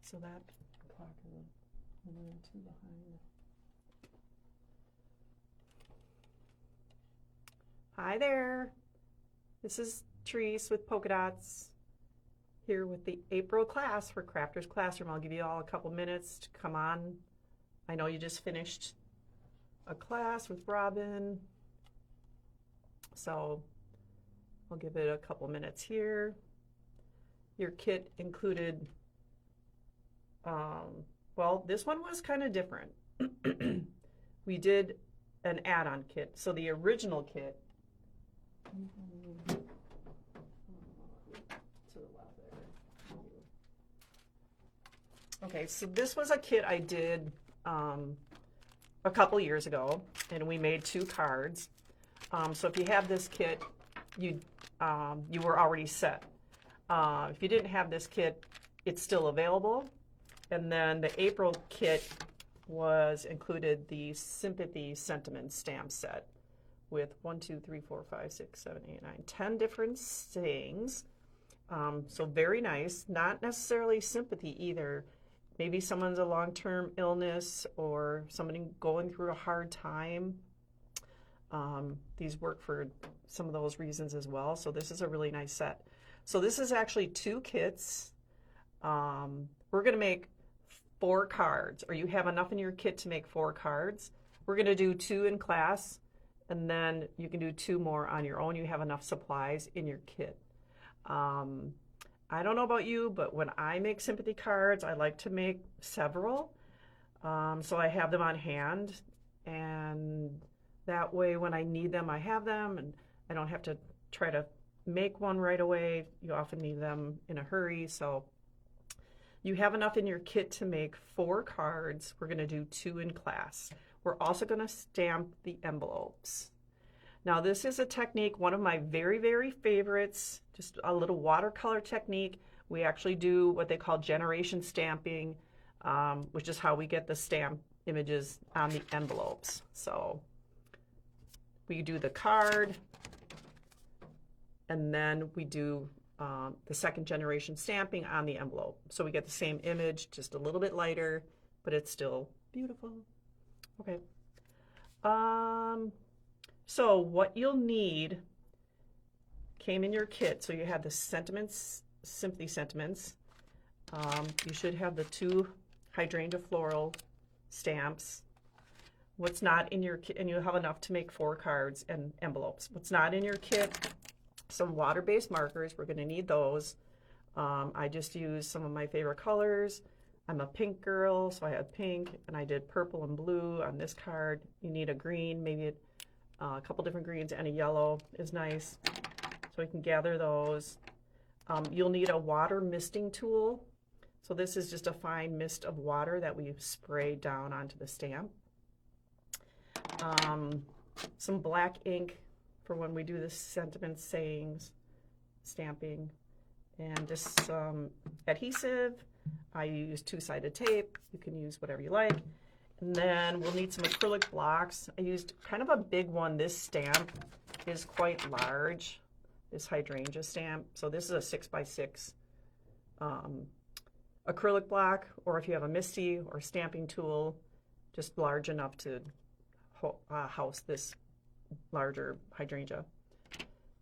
So that clock is a minute or two behind. Hi there. This is Therese with Polkadots, here with the April class for Crafters Classroom. I'll give you all a couple minutes to come on. I know you just finished a class with Robin, so I'll give it a couple minutes here. Your kit included, well, this one was kind of different. We did an add-on kit. So the original kit, to the left there. Okay, so this was a kit I did a couple years ago, and we made 2 cards. So if you have this kit, you were already set. If you didn't have this kit, it's still available. And then the April kit included the Sympathy Sentiments stamp set with 1, 2, 3, 4, 5, 6, 7, 8, 9, 10 different sayings. So very nice. Not necessarily sympathy either. Maybe someone's a long-term illness or somebody going through a hard time. These work for some of those reasons as well. So this is a really nice set. So this is actually 2 kits. We're going to make 4 cards, or you have enough in your kit to make 4 cards. We're going to do 2 in class, and then you can do 2 more on your own. You have enough supplies in your kit. I don't know about you, but when I make sympathy cards, I like to make several. So I have them on hand, and that way when I need them, I have them, and I don't have to try to make one right away. You often need them in a hurry, so you have enough in your kit to make 4 cards. We're going to do 2 in class. We're also going to stamp the envelopes. Now this is a technique, one of my very, very favorites, just a little watercolor technique. We actually do what they call generation stamping, which is how we get the stamp images on the envelopes. So we do the card, and then we do the second generation stamping on the envelope. So we get the same image, just a little bit lighter, but it's still beautiful. Okay. So what you'll need came in your kit. So you have the sentiments, Sympathy Sentiments. You should have the 2 hydrangea floral stamps. What's not in your kit, and you'll have enough to make 4 cards and envelopes. What's not in your kit, some water-based markers. We're going to need those. I just used some of my favorite colors. I'm a pink girl, so I had pink, and I did purple and blue on this card. You need a green, maybe a couple different greens, and a yellow is nice. So we can gather those. You'll need a water misting tool. So this is just a fine mist of water that we spray down onto the stamp. Some black ink for when we do the sentiment sayings, stamping, and just some adhesive. I use 2-sided tape. You can use whatever you like. And then we'll need some acrylic blocks. I used kind of a big one. This stamp is quite large, this hydrangea stamp. So this is a 6x6 acrylic block, or if you have a MISTI or stamping tool, just large enough to house this larger hydrangea.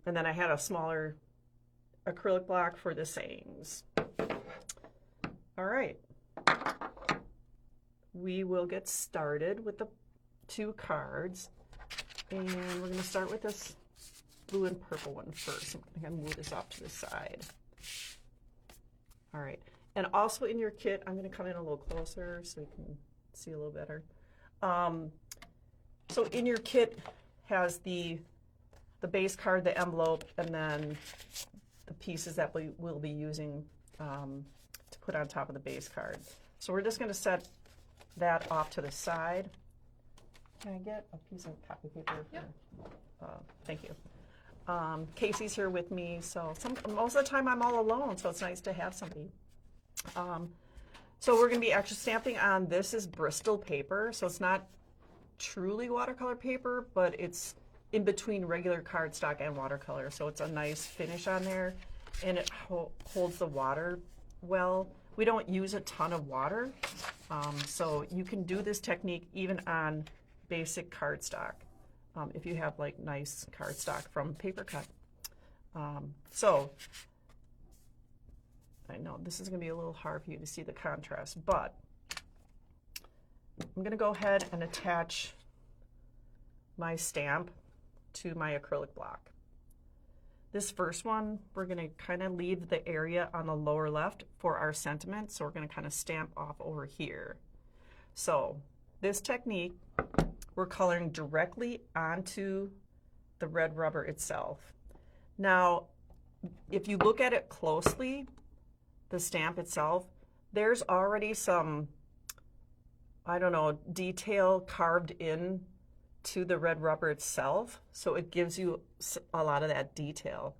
And then I had a smaller acrylic block for the sayings. All right. We will get started with the 2 cards, and we're going to start with this blue and purple one first. I'm going to move this off to the side. All right. And also in your kit, I'm going to come in a little closer so you can see a little better. So in your kit has the base card, the envelope, and then the pieces that we will be using to put on top of the base card. So we're just going to set that off to the side. Can I get a piece of copy paper? Yep. Thank you. Casey's here with me, so most of the time I'm all alone, so it's nice to have somebody. So we're going to be actually stamping on, this is Bristol paper, so it's not truly watercolor paper, but it's in between regular cardstock and watercolor, so it's a nice finish on there, and it holds the water well. We don't use a ton of water, so you can do this technique even on basic cardstock if you have like nice cardstock from Paper Cut. So I know this is going to be a little hard for you to see the contrast, but I'm going to go ahead and attach my stamp to my acrylic block. This first one, we're going to kind of leave the area on the lower left for our sentiment, so we're going to kind of stamp off over here. So this technique, we're coloring directly onto the red rubber itself. Now, if you look at it closely, the stamp itself, there's already some, I don't know, detail carved in to the red rubber itself, so it gives you a lot of that detail.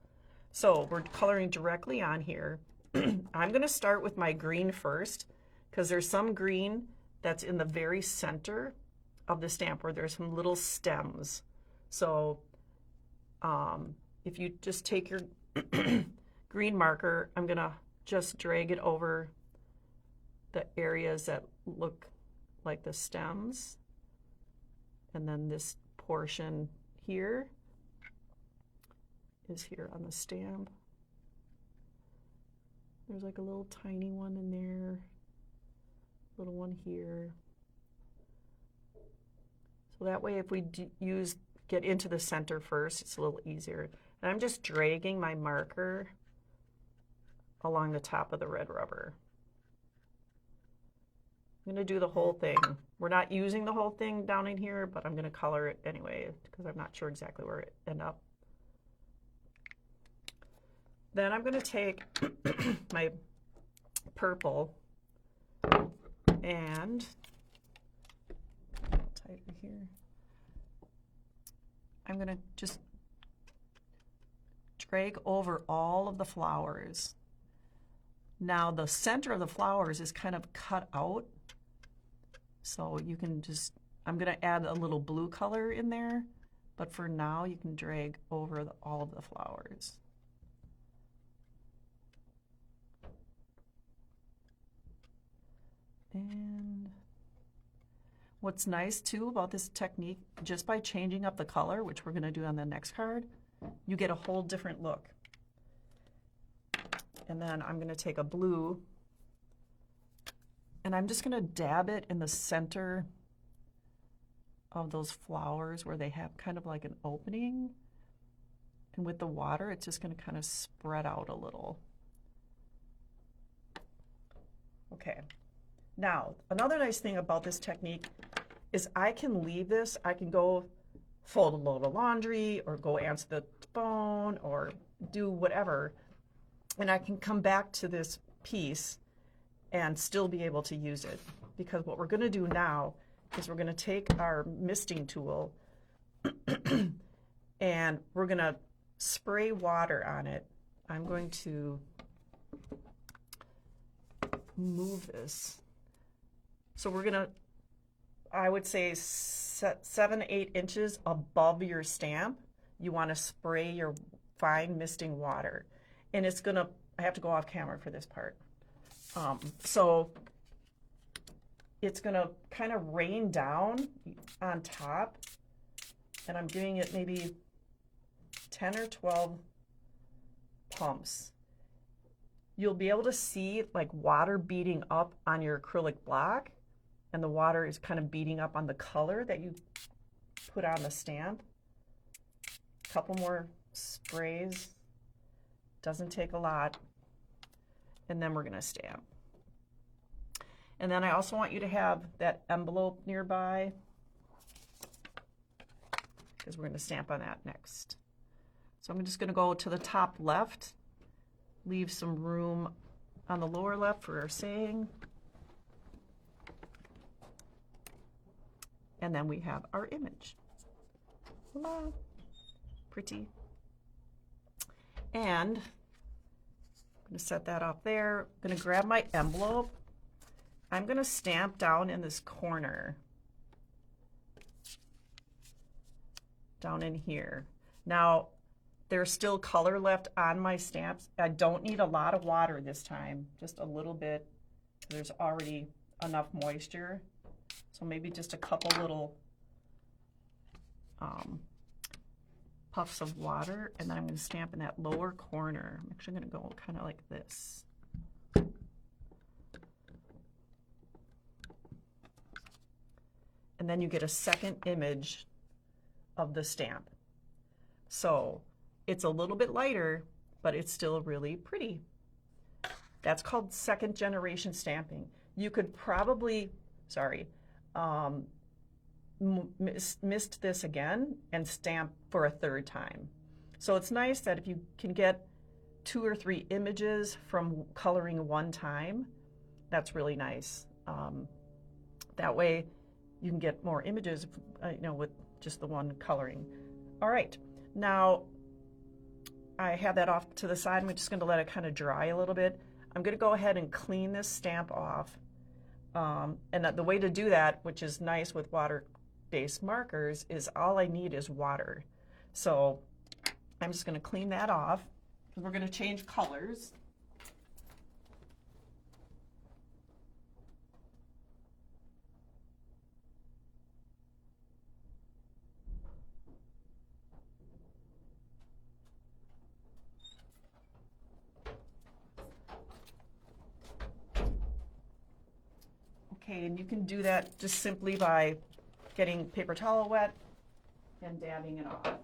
So we're coloring directly on here. I'm going to start with my green first, because there's some green that's in the very center of the stamp where there's some little stems. So if you just take your green marker, I'm going to just drag it over the areas that look like the stems. And then this portion here is here on the stamp. There's like a little tiny one in there, little one here. So that way if we get into the center first, it's a little easier. And I'm just dragging my marker along the top of the red rubber. I'm going to do the whole thing. We're not using the whole thing down in here, but I'm going to color it anyway because I'm not sure exactly where it ends up. Then I'm going to take my purple and tighter here. I'm going to just drag over all of the flowers. Now the center of the flowers is kind of cut out. So you can just, I'm going to add a little blue color in there, but for now you can drag over all of the flowers. And what's nice too about this technique, just by changing up the color, which we're going to do on the next card, you get a whole different look. And then I'm going to take a blue and I'm just going to dab it in the center of those flowers where they have kind of like an opening. And with the water, it's just going to kind of spread out a little. Okay. Now, another nice thing about this technique is I can leave this. I can go fold a load of laundry or go answer the phone or do whatever. And I can come back to this piece and still be able to use it. Because what we're going to do now is we're going to take our misting tool and we're going to spray water on it. I'm going to move this. So we're going to, I would say 7 to 8 inches above your stamp, you want to spray your fine misting water. And it's going to, I have to go off camera for this part. So it's going to kind of rain down on top, and I'm doing it maybe 10 or 12 pumps. You'll be able to see like water beating up on your acrylic block, and the water is kind of beating up on the color that you put on the stamp. A couple more sprays, doesn't take a lot. And then we're going to stamp. And then I also want you to have that envelope nearby because we're going to stamp on that next. So I'm just going to go to the top left, leave some room on the lower left for our saying. And then we have our image. Voila. Pretty. And I'm going to set that up there. I'm going to grab my envelope. I'm going to stamp down in this corner. Down in here. Now, there's still color left on my stamps. I don't need a lot of water this time, just a little bit. There's already enough moisture. So maybe just a couple little puffs of water, and then I'm going to stamp in that lower corner. I'm actually going to go kind of like this. And then you get a second image of the stamp. So it's a little bit lighter, but it's still really pretty. That's called second generation stamping. You could probably, mist this again and stamp for a third time. So it's nice that if you can get 2 or 3 images from coloring one time, that's really nice. That way you can get more images, with just the one coloring. All right, now I have that off to the side. I'm just going to let it kind of dry a little bit. I'm going to go ahead and clean this stamp off. And the way to do that, which is nice with water-based markers, is all I need is water. So I'm just going to clean that off. We're going to change colors. Okay, and you can do that just simply by getting paper towel wet and dabbing it off.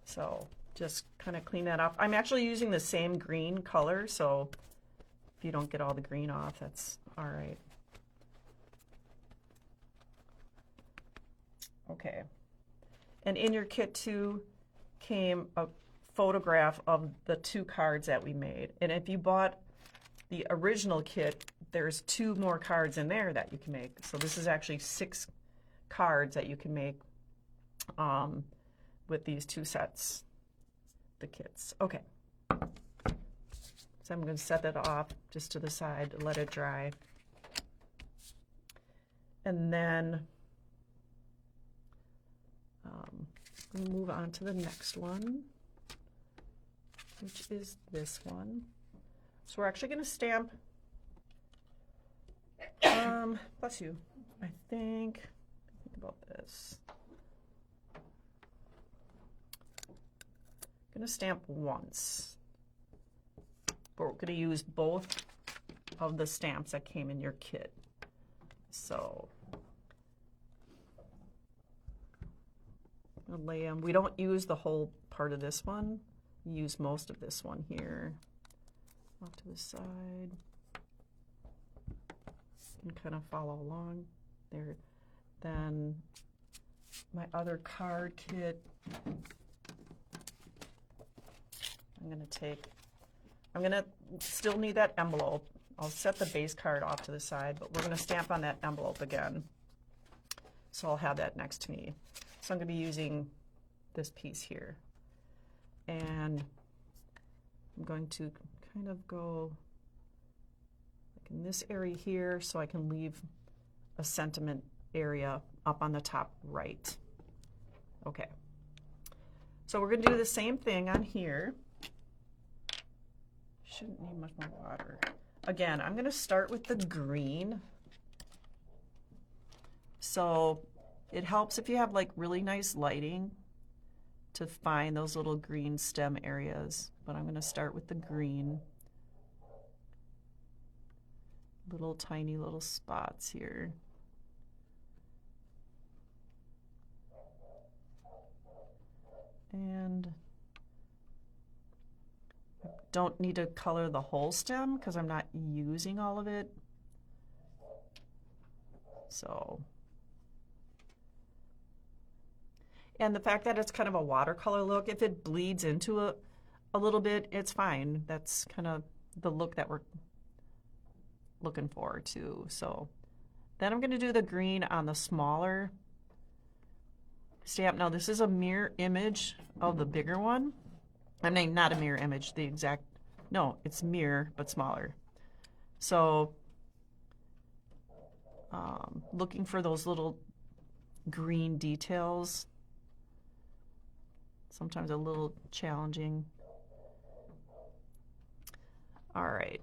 So just kind of clean that off. I'm actually using the same green color, so if you don't get all the green off, that's all right. Okay. And in your kit too came a photograph of the 2 cards that we made. And if you bought the original kit, there's 2 more cards in there that you can make. So this is actually 6 cards that you can make with these 2 sets, the kits. Okay. So I'm going to set that off just to the side to let it dry. And then we'll move on to the next one, which is this one. So we're actually going to stamp, bless you, I think about this. I'm going to stamp once, but we're going to use both of the stamps that came in your kit. So lay them. We don't use the whole part of this one. We use most of this one here. Off to the side. And kind of follow along there. Then my other card kit. I'm gonna still need that envelope. I'll set the base card off to the side, but we're gonna stamp on that envelope again. So I'll have that next to me. So I'm going to be using this piece here. And I'm going to kind of go like in this area here so I can leave a sentiment area up on the top right. Okay. So we're going to do the same thing on here. Shouldn't need much more water. Again, I'm going to start with the green. So it helps if you have like really nice lighting to find those little green stem areas, but I'm going to start with the green. Little tiny little spots here. And I don't need to color the whole stem because I'm not using all of it. So, and the fact that it's kind of a watercolor look, if it bleeds into a little bit, it's fine. That's kind of the look that we're looking for too. So then I'm going to do the green on the smaller stamp. Now this is a mirror image of the bigger one. I mean, not a mirror image, the exact, no, it's mirror, but smaller. So looking for those little green details. Sometimes a little challenging. All right,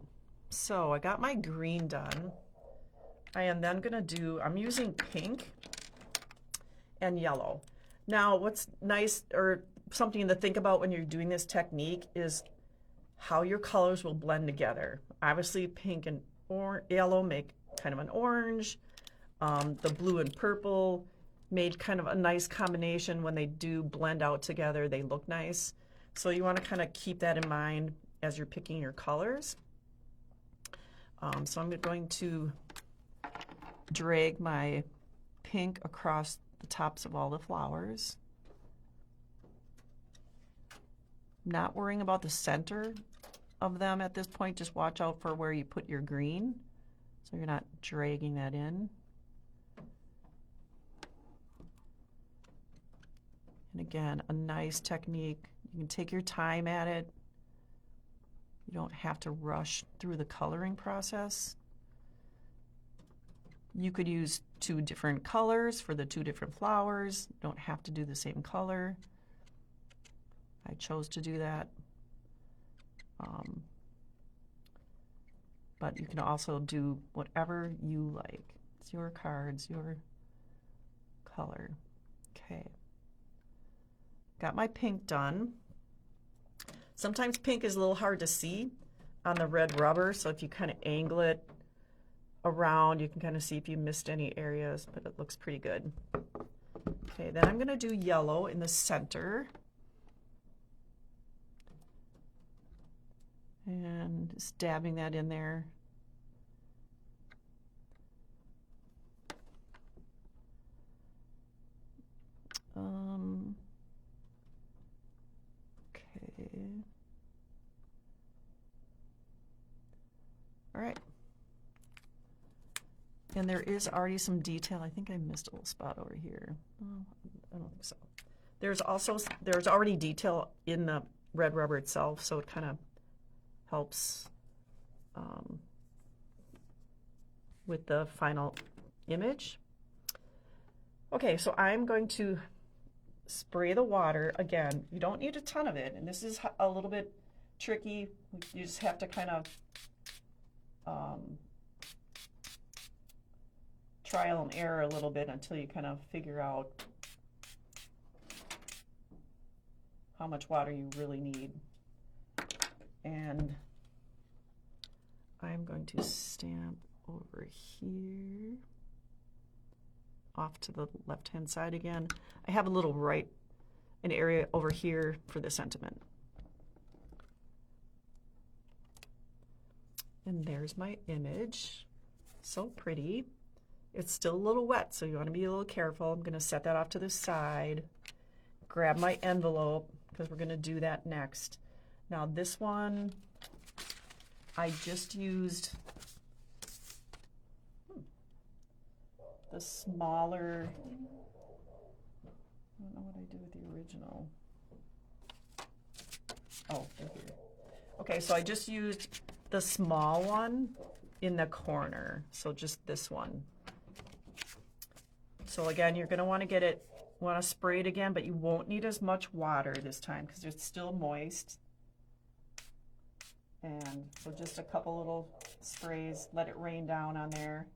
so I got my green done. I am then gonna do, I'm using pink and yellow. Now what's nice, or something to think about when you're doing this technique, is how your colors will blend together. Obviously pink and yellow make kind of an orange. The blue and purple made kind of a nice combination. When they do blend out together, they look nice. So you want to kind of keep that in mind as you're picking your colors. So I'm going to drag my pink across the tops of all the flowers. Not worrying about the center of them at this point, just watch out for where you put your green so you're not dragging that in. And again, a nice technique. You can take your time at it. You don't have to rush through the coloring process. You could use 2 different colors for the 2 different flowers. You don't have to do the same color. I chose to do that. But you can also do whatever you like. It's your cards, your color. Okay. Got my pink done. Sometimes pink is a little hard to see on the red rubber, so if you kind of angle it around, you can kind of see if you missed any areas, but it looks pretty good. Okay, then I'm going to do yellow in the center. And just dabbing that in there. Okay. All right. And there is already some detail. I think I missed a little spot over here. Oh, I don't think so. There's already detail in the red rubber itself, so it kind of helps with the final image. Okay, so I'm going to spray the water. Again, you don't need a ton of it, and this is a little bit tricky. You just have to kind of trial and error a little bit until you kind of figure out how much water you really need. And I'm going to stamp over here, off to the left-hand side again. I have a little an area over here for the sentiment. And there's my image. So pretty. It's still a little wet, so you want to be a little careful. I'm going to set that off to the side. Grab my envelope, because we're going to do that next. Now this one, I just used the smaller, I don't know what I did with the original. Oh, they're here. Okay, so I just used the small one in the corner, so just this one. So again, you're going to want to spray it again, but you won't need as much water this time because it's still moist. And so just a couple little sprays, let it rain down on there.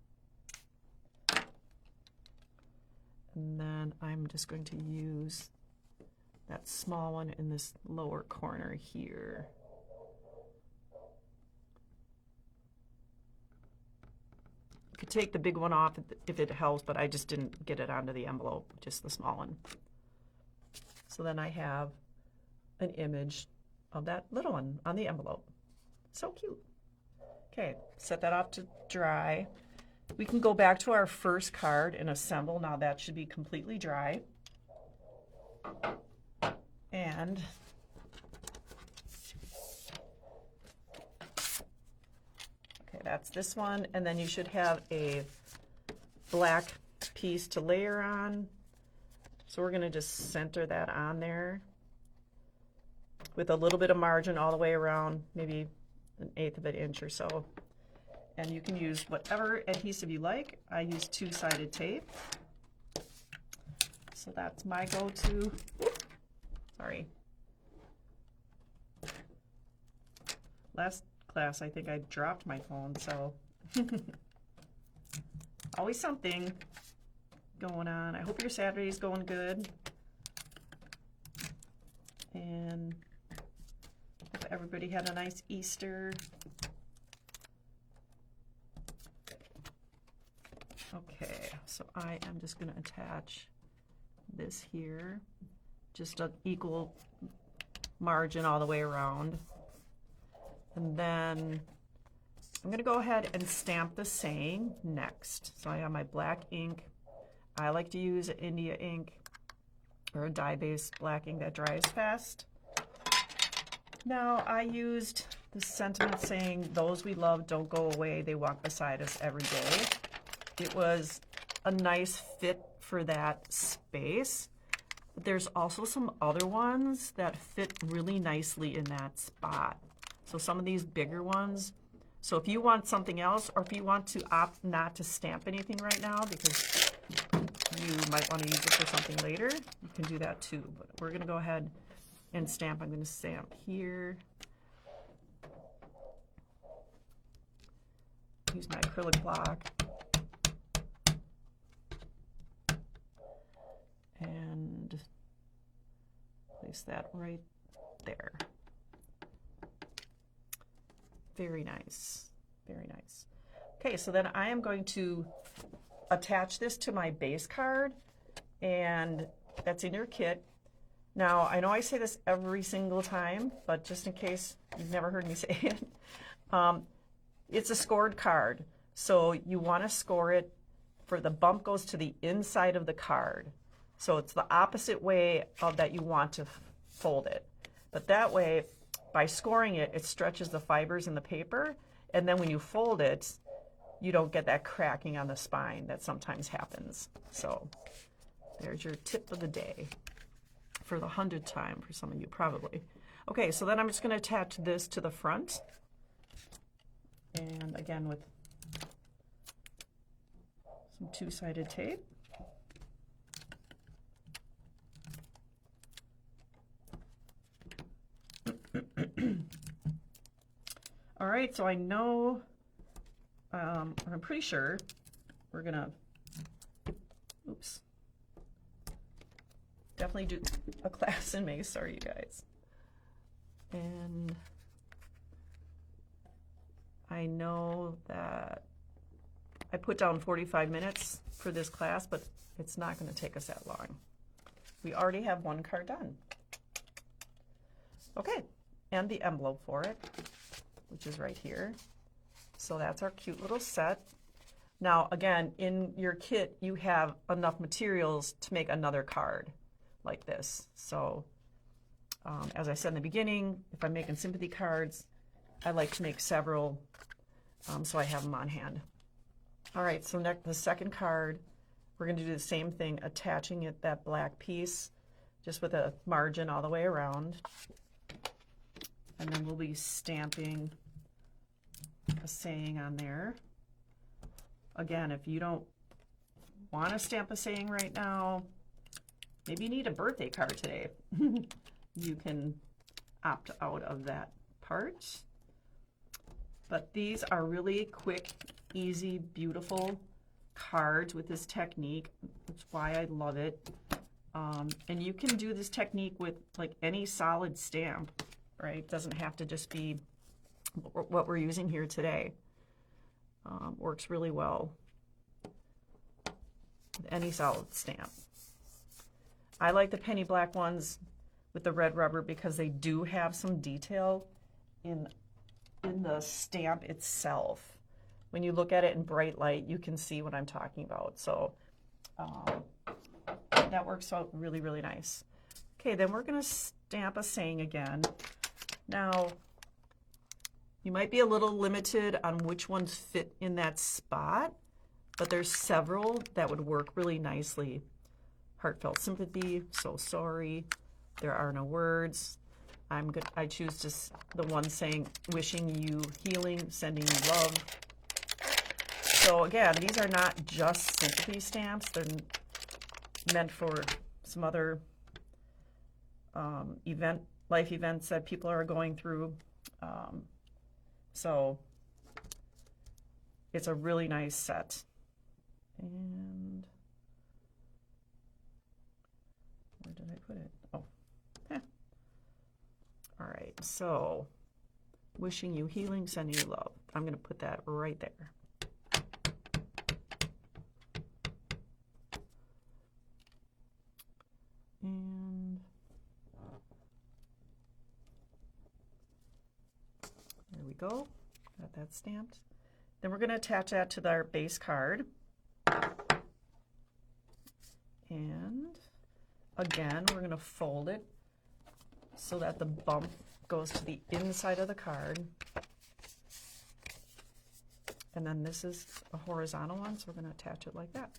And then I'm just going to use that small one in this lower corner here. You could take the big one off if it helps, but I just didn't get it onto the envelope, just the small one. So then I have an image of that little one on the envelope. So cute. Okay, set that off to dry. We can go back to our first card and assemble. Now that should be completely dry. And okay, that's this one. And then you should have a black piece to layer on. So we're going to just center that on there with a little bit of margin all the way around, maybe 1/8 of an inch or so. And you can use whatever adhesive you like. I use two-sided tape. So that's my go-to. Sorry. Last class, I think I dropped my phone, so always something going on. I hope your Saturday's going good. And hope everybody had a nice Easter. Okay, so I am just going to attach this here, just an equal margin all the way around. And then I'm going to go ahead and stamp the saying next. So I have my black ink. I like to use India ink or a dye-based black ink that dries fast. Now I used the sentiment saying, "Those we love don't go away, they walk beside us every day." It was a nice fit for that space. But there's also some other ones that fit really nicely in that spot. So some of these bigger ones. So if you want something else, or if you want to opt not to stamp anything right now because you might want to use it for something later, you can do that too. But we're going to go ahead and stamp. I'm going to stamp here. Use my acrylic block. And place that right there. Very nice, very nice. Okay, so then I am going to attach this to my base card, and that's in your kit. Now, I know I say this every single time, but just in case you've never heard me say it, it's a scored card. So you want to score it for the bump goes to the inside of the card. So it's the opposite way of that you want to fold it. But that way, by scoring it, it stretches the fibers in the paper, and then when you fold it, you don't get that cracking on the spine that sometimes happens. So there's your tip of the day for the 100th time for some of you probably. Okay, so then I'm just going to attach this to the front. And again with some two-sided tape. All right, so I know, I'm pretty sure we're gonna, oops, definitely do a class in May, sorry you guys. And I know that I put down 45 minutes for this class, but it's not gonna take us that long. We already have one card done. Okay, and the envelope for it, which is right here. So that's our cute little set. Now, again, in your kit, you have enough materials to make another card like this. So, as I said in the beginning, if I'm making sympathy cards, I like to make several, so I have them on hand. All right, so next, the second card, we're gonna do the same thing, attaching it, that black piece, just with a margin all the way around. And then we'll be stamping a saying on there. Again, if you don't want to stamp a saying right now, maybe you need a birthday card today. You can opt out of that part. But these are really quick, easy, beautiful cards with this technique. That's why I love it. And you can do this technique with like any solid stamp. Right? Doesn't have to just be what we're using here today. Works really well with any solid stamp. I like the penny black ones with the red rubber because they do have some detail in the stamp itself. When you look at it in bright light, you can see what I'm talking about. So that works out really, really nice. Okay, then we're going to stamp a saying again. Now, you might be a little limited on which ones fit in that spot, but there's several that would work really nicely. Heartfelt sympathy, so sorry, there are no words. I choose just the one saying, wishing you healing, sending you love. So again, these are not just sympathy stamps. They're meant for some other life events that people are going through. So it's a really nice set. And where did I put it? Oh, all right. So wishing you healing, sending you love. I'm going to put that right there. And there we go. Got that stamped. Then we're going to attach that to our base card. And again, we're going to fold it so that the bump goes to the inside of the card. And then this is a horizontal one, so we're going to attach it like that.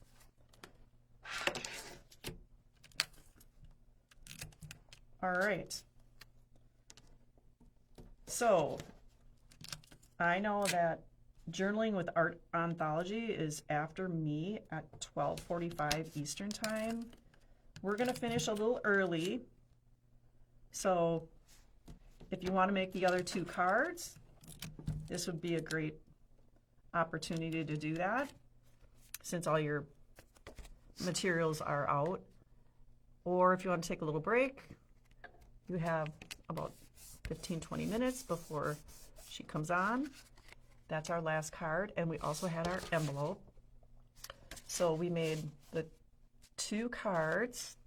All right. So I know that Journaling with Art Anthology is after me at 12:45 Eastern Time. We're going to finish a little early. So if you want to make the other 2 cards, this would be a great opportunity to do that since all your materials are out. Or if you want to take a little break, you have about 15-20 minutes before she comes on. That's our last card, and we also had our envelope. So we made the 2 cards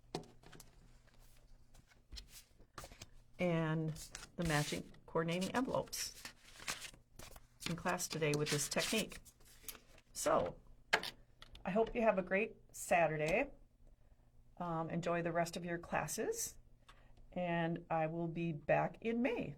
and the matching coordinating envelopes in class today with this technique. So I hope you have a great Saturday. Enjoy the rest of your classes, and I will be back in May.